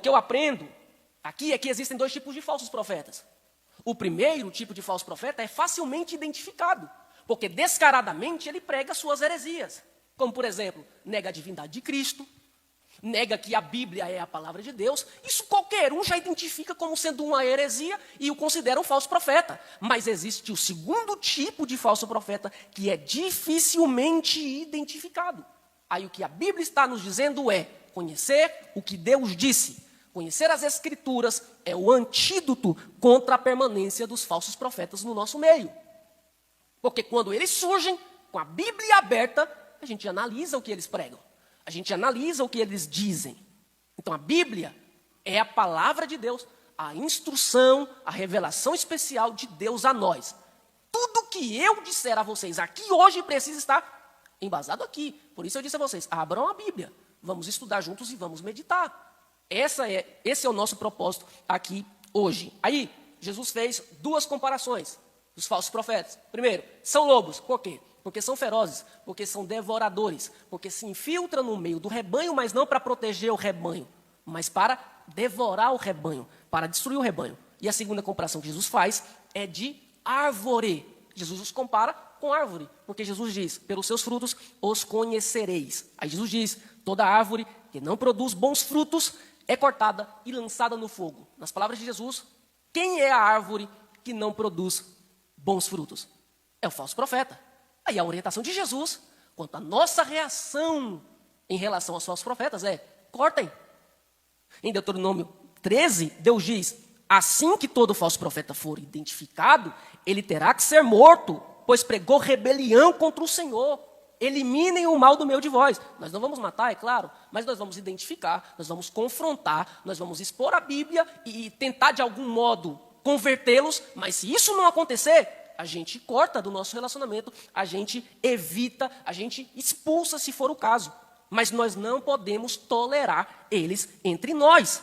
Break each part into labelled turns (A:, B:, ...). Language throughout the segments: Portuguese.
A: O que eu aprendo aqui é que existem dois tipos de falsos profetas. O primeiro tipo de falso profeta é facilmente identificado, porque descaradamente ele prega suas heresias. Como, por exemplo, nega a divindade de Cristo, nega que a Bíblia é a palavra de Deus. Isso qualquer um já identifica como sendo uma heresia e o considera um falso profeta. Mas existe o segundo tipo de falso profeta que é dificilmente identificado. Aí o que a Bíblia está nos dizendo é conhecer o que Deus disse. Conhecer as Escrituras é o antídoto contra a permanência dos falsos profetas no nosso meio. Porque quando eles surgem, com a Bíblia aberta, a gente analisa o que eles pregam. A gente analisa o que eles dizem. Então a Bíblia é a palavra de Deus, a instrução, a revelação especial de Deus a nós. Tudo que eu disser a vocês aqui hoje precisa estar embasado aqui. Por isso eu disse a vocês, abram a Bíblia, vamos estudar juntos e vamos meditar. Esse é o nosso propósito aqui hoje. Aí, Jesus fez duas comparações dos falsos profetas. Primeiro, são lobos. Por quê? Porque são ferozes, porque são devoradores, porque se infiltram no meio do rebanho, mas não para proteger o rebanho, mas para devorar o rebanho, para destruir o rebanho. E a segunda comparação que Jesus faz é de árvore. Jesus os compara com árvore, porque Jesus diz, pelos seus frutos os conhecereis. Aí Jesus diz, toda árvore que não produz bons frutos é cortada e lançada no fogo. Nas palavras de Jesus, quem é a árvore que não produz bons frutos? É o falso profeta. Aí a orientação de Jesus, quanto à nossa reação em relação aos falsos profetas é, cortem. Em Deuteronômio 13, Deus diz, assim que todo falso profeta for identificado, ele terá que ser morto, pois pregou rebelião contra o Senhor. Eliminem o mal do meio de vós. Nós não vamos matar, é claro, mas nós vamos identificar, nós vamos confrontar, nós vamos expor a Bíblia e tentar de algum modo convertê-los, mas se isso não acontecer, a gente corta do nosso relacionamento, a gente evita, a gente expulsa se for o caso. Mas nós não podemos tolerar eles entre nós.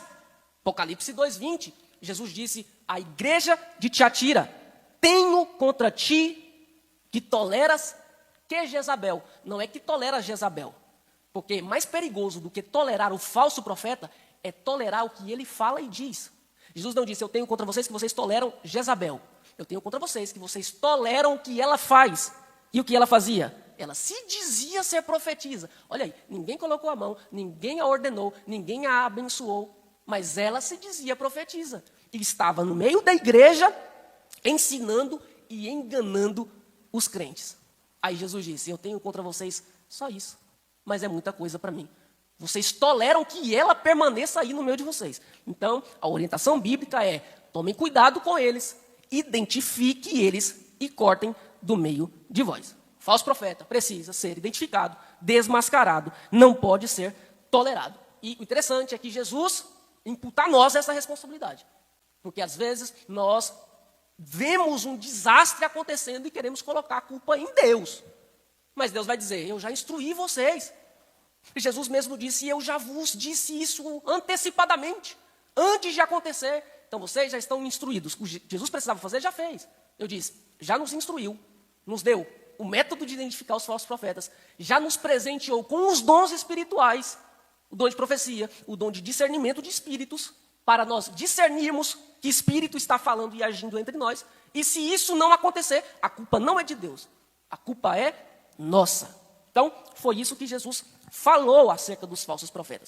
A: Apocalipse 2:20, Jesus disse à igreja de Tiatira, tenho contra ti que toleras que Jezabel. Não é que tolera Jezabel, porque mais perigoso do que tolerar o falso profeta é tolerar o que ele fala e diz. Jesus não disse, eu tenho contra vocês que vocês toleram Jezabel. Eu tenho contra vocês que vocês toleram o que ela faz. E o que ela fazia? Ela se dizia ser profetisa. Olha aí, ninguém colocou a mão, ninguém a ordenou, ninguém a abençoou, mas ela se dizia profetisa. E estava no meio da igreja, ensinando e enganando os crentes. Aí Jesus disse, eu tenho contra vocês só isso, mas é muita coisa para mim. Vocês toleram que ela permaneça aí no meio de vocês. Então, a orientação bíblica é, tomem cuidado com eles, identifique eles e cortem do meio de vós. Falso profeta precisa ser identificado, desmascarado, não pode ser tolerado. E o interessante é que Jesus imputa a nós essa responsabilidade. Porque às vezes nós vemos um desastre acontecendo e queremos colocar a culpa em Deus. Mas Deus vai dizer, eu já instruí vocês. Jesus mesmo disse, eu já vos disse isso antecipadamente, antes de acontecer. Então vocês já estão instruídos. O que Jesus precisava fazer, já fez. Eu disse, já nos instruiu, nos deu o método de identificar os falsos profetas, já nos presenteou com os dons espirituais, o dom de profecia, o dom de discernimento de espíritos, para nós discernirmos que espírito está falando e agindo entre nós. E se isso não acontecer, a culpa não é de Deus, a culpa é nossa. Então, foi isso que Jesus falou acerca dos falsos profetas.